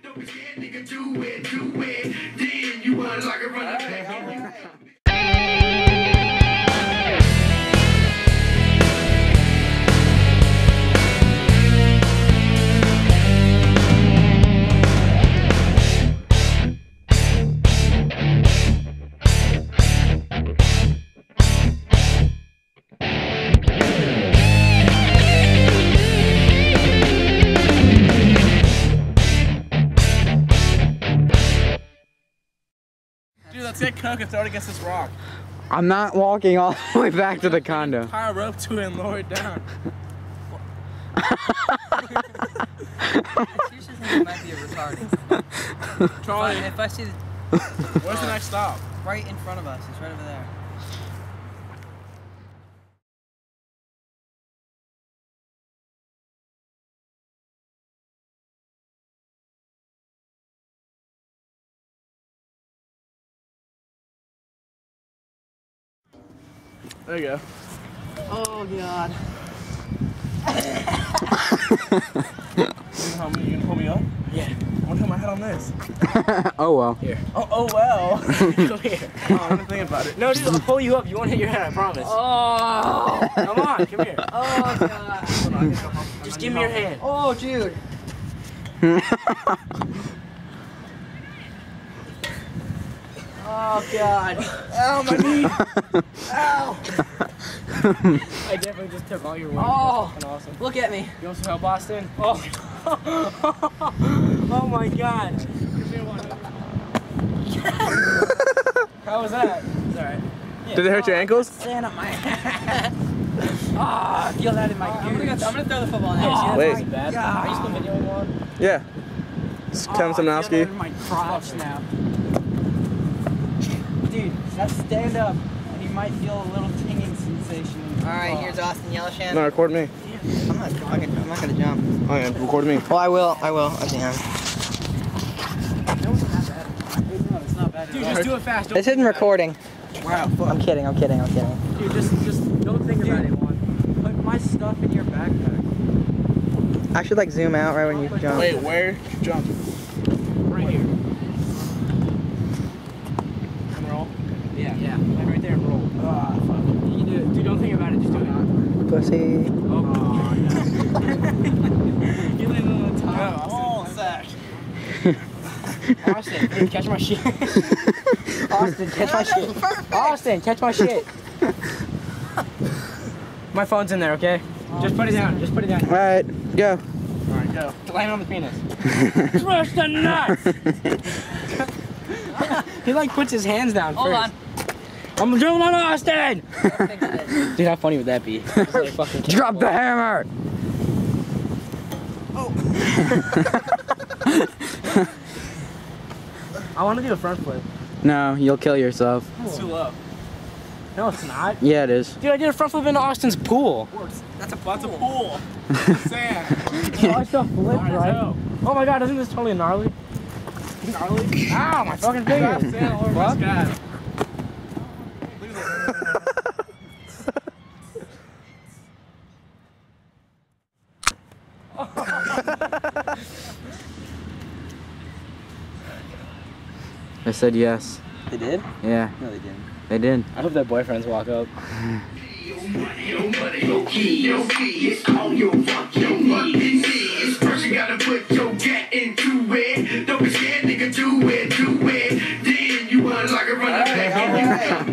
Don't be scared, nigga, do it. Then you run like a runner back. Dude, let's get Coke and throw it against this rock. I'm not walking all the way back to the condo. Tie a rope to it and lower it down. She just think it might be a retarded. Charlie, If I see the... where's the next stop? Right in front of us. It's right over there. There you go. Oh, God. You gonna pull me up? Yeah. I wanna put my head on this. Oh well. Here. Oh well. Come here. Oh, I'm thinking about it. No, dude, I'll pull you up. You won't hit your head, I promise. Oh. Come on, come here. Oh, God. Hold on, Just give me your hand. Oh, dude. Oh, God. Ow, my knee. Ow. I definitely just took all your weight. Oh. That's awesome. Look at me. You want some help, Boston? Oh. Oh, my God. How was that? It's alright. Yeah. Did it hurt your ankles? Stand up my head. Ah, I feel that in my goose. I'm gonna throw the football now. Wait. That's bad. Are you still videoing one? Yeah. It's Kevin I feel that Samnowski. in my crotch now. Dude, that's stand up. And you might feel a little tinging sensation. Alright, here's Austin Yellowshan. No, record me. I'm not gonna jump. Oh yeah, record me. Well, I will. I see him. No, it's not bad. Dude, just do it fast. This isn't recording. Wow, fuck. I'm kidding. Dude, just don't think about it, one. Put my stuff in your backpack. I should like zoom out right when you jump. Wait, where? Jump. Right here. And roll. Yeah. Like right there and roll. Ah, fuck. You do it. Dude, don't think about it. Just do it. Pussy. Oh, you landed on the top. Oh, sack. Austin, dude, catch my shit. Austin, catch my shit. Austin, catch my shit. My phone's in there, okay? Just put it down. Just put it down. All right, go. Alright, go. Land on the penis. Crush the nuts! He like puts his hands down first. Hold on. I'm drilling on Austin! Dude, how funny would that be? Like fucking Drop the hammer. I want to do a front flip. No, you'll kill yourself. It's too low. No, it's not. Yeah, it is. Dude, I did a front flip into Austin's pool. That's a pool. Sand. Oh, I still flipped, Alright, right? so. Oh my god, isn't this totally gnarly? Gnarly. Ow, my fucking Drop fingers. sand all over my Fuck. sky. Look at I said yes. They did? Yeah, No, they didn't. they did. I hope their boyfriends walk up. Your key is on your fucking knees. First you gotta put your get into it. Don't be scared, nigga, do it. Then you run like a runner back.